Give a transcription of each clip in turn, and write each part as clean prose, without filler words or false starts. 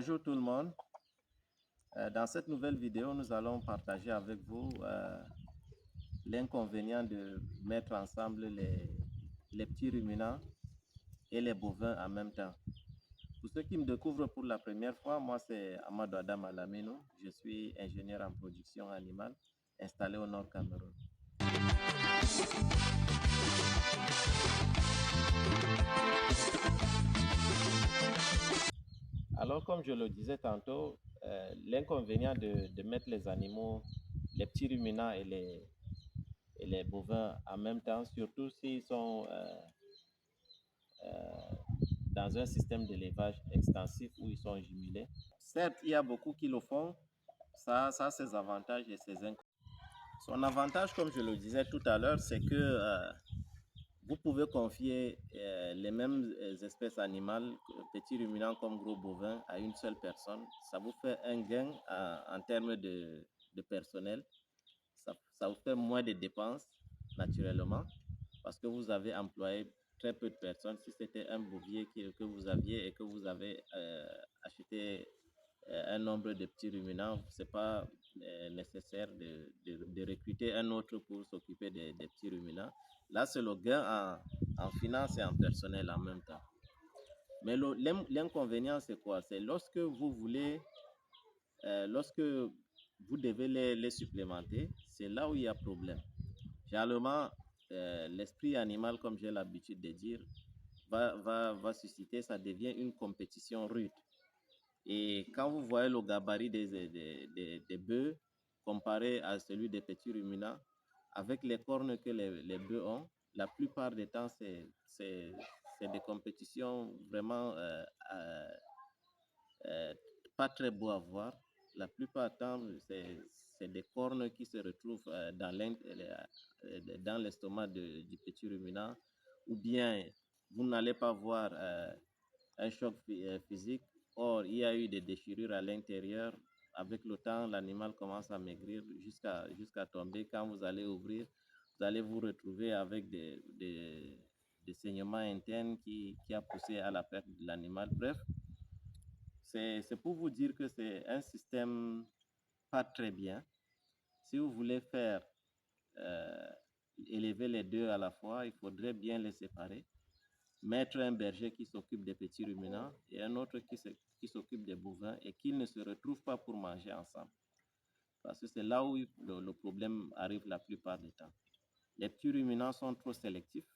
Bonjour tout le monde. Dans cette nouvelle vidéo, nous allons partager avec vous l'inconvénient de mettre ensemble les petits ruminants et les bovins en même temps. Pour ceux qui me découvrent pour la première fois, moi c'est Amadou Adam Alamino. Je suis ingénieur en production animale installé au Nord Cameroun. Alors, comme je le disais tantôt, l'inconvénient de mettre les animaux, les petits ruminants et les bovins en même temps, surtout s'ils sont dans un système d'élevage extensif où ils sont jumelés. Certes, il y a beaucoup qui le font, ça a ses avantages et ses inconvénients. Son avantage, comme je le disais tout à l'heure, c'est que vous pouvez confier les mêmes espèces animales, petits ruminants comme gros bovins, à une seule personne. Ça vous fait un gain en termes de personnel. Ça vous fait moins de dépenses, naturellement, parce que vous avez employé très peu de personnes. Si c'était un bouvier que vous aviez et que vous avez acheté un nombre de petits ruminants, ce n'est pas nécessaire de recruter un autre pour s'occuper des petits ruminants. Là, c'est le gain en finance et en personnel en même temps. Mais l'inconvénient, c'est quoi? C'est lorsque vous voulez, lorsque vous devez les supplémenter, c'est là où il y a problème. Généralement, l'esprit animal, comme j'ai l'habitude de dire, va susciter, ça devient une compétition rude. Et quand vous voyez le gabarit des bœufs comparé à celui des petits ruminants, avec les cornes que les bœufs ont, la plupart des temps, c'est des compétitions vraiment pas très beaux à voir. La plupart du temps, c'est des cornes qui se retrouvent dans l'estomac du petit ruminant, ou bien vous n'allez pas voir un choc physique. Or, il y a eu des déchirures à l'intérieur. Avec le temps, l'animal commence à maigrir jusqu'à tomber. Quand vous allez ouvrir, vous allez vous retrouver avec des saignements internes qui a poussé à la perte de l'animal. Bref, c'est pour vous dire que c'est un système pas très bien. Si vous voulez faire élever les deux à la fois, il faudrait bien les séparer. Mettre un berger qui s'occupe des petits ruminants et un autre qui s'occupe des bovins et qu'ils ne se retrouvent pas pour manger ensemble. Parce que c'est là où le problème arrive la plupart du temps. Les petits ruminants sont trop sélectifs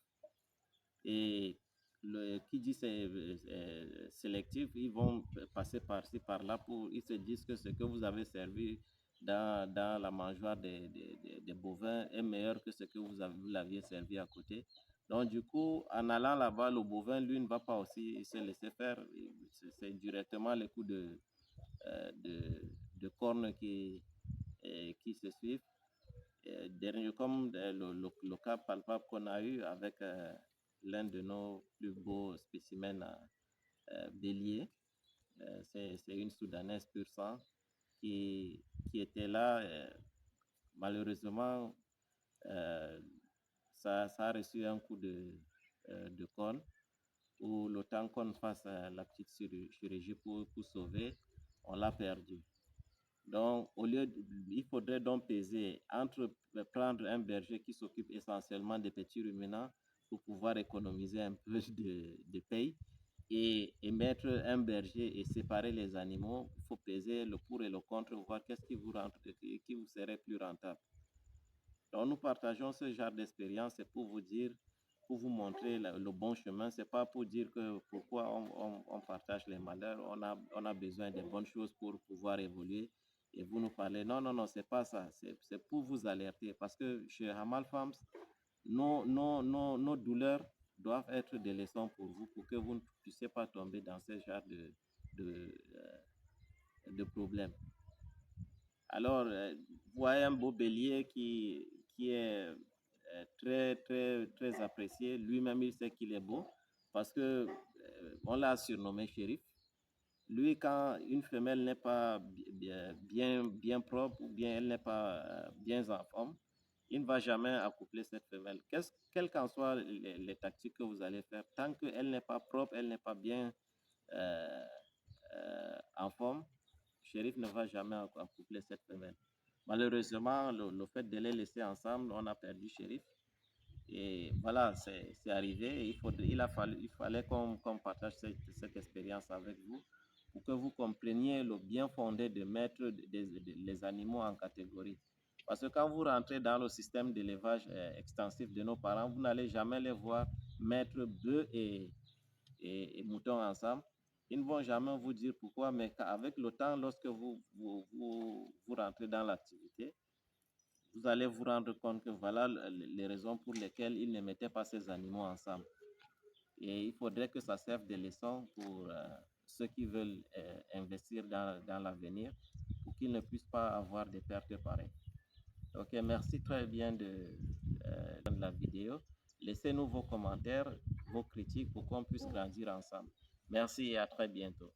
et qui dit sélectif, ils vont passer par-ci, par-là ils se disent que ce que vous avez servi dans la mangeoire des bovins est meilleur que ce que vous l'aviez servi à côté. Donc, du coup, en allant là-bas, le bovin, lui, ne va pas aussi se laisser faire. C'est directement les coups de cornes qui se suivent. Comme le cas palpable qu'on a eu avec l'un de nos plus beaux spécimens béliers. C'est une Soudanaise pur sang qui était là. Malheureusement, ça a reçu un coup de corne où le temps qu'on fasse la petite chirurgie pour sauver, on l'a perdu. Donc, il faudrait donc peser entre prendre un berger qui s'occupe essentiellement des petits ruminants pour pouvoir économiser un peu de paye et mettre un berger et séparer les animaux. Il faut peser le pour et le contre, voir qu'est-ce qui vous serait plus rentable. Donc, nous partageons ce genre d'expérience, c'est pour vous dire, pour vous montrer le bon chemin. C'est pas pour dire que pourquoi on partage les malheurs. On a besoin de bonnes choses pour pouvoir évoluer. Et vous nous parlez, non, c'est pas ça. C'est pour vous alerter. Parce que chez Hamal Farms, nos douleurs doivent être des leçons pour vous, pour que vous ne puissiez pas tomber dans ce genre de problèmes. Alors, vous voyez un beau bélier qui est très apprécié. Lui-même, il sait qu'il est beau parce que on l'a surnommé shérif. Lui, quand une femelle n'est pas bien propre ou bien elle n'est pas bien en forme, il ne va jamais accoupler cette femelle. Quelles qu'en soient les tactiques que vous allez faire, tant qu'elle n'est pas propre, elle n'est pas bien en forme, Chérif ne va jamais accoupler cette femelle. Malheureusement, le fait de les laisser ensemble, on a perdu Chérif. Et voilà, c'est arrivé. Il fallait qu'on partage cette expérience avec vous pour que vous compreniez le bien fondé de mettre les animaux en catégorie. Parce que quand vous rentrez dans le système d'élevage extensif de nos parents, vous n'allez jamais les voir mettre bœufs et moutons ensemble. Ils ne vont jamais vous dire pourquoi, mais avec le temps, lorsque vous rentrez dans l'activité, vous allez vous rendre compte que voilà les raisons pour lesquelles ils ne mettaient pas ces animaux ensemble. Et il faudrait que ça serve de leçon pour ceux qui veulent investir dans l'avenir pour qu'ils ne puissent pas avoir des pertes pareilles. Ok, merci très bien de la vidéo. Laissez-nous vos commentaires, vos critiques pour qu'on puisse grandir ensemble. Merci et à très bientôt.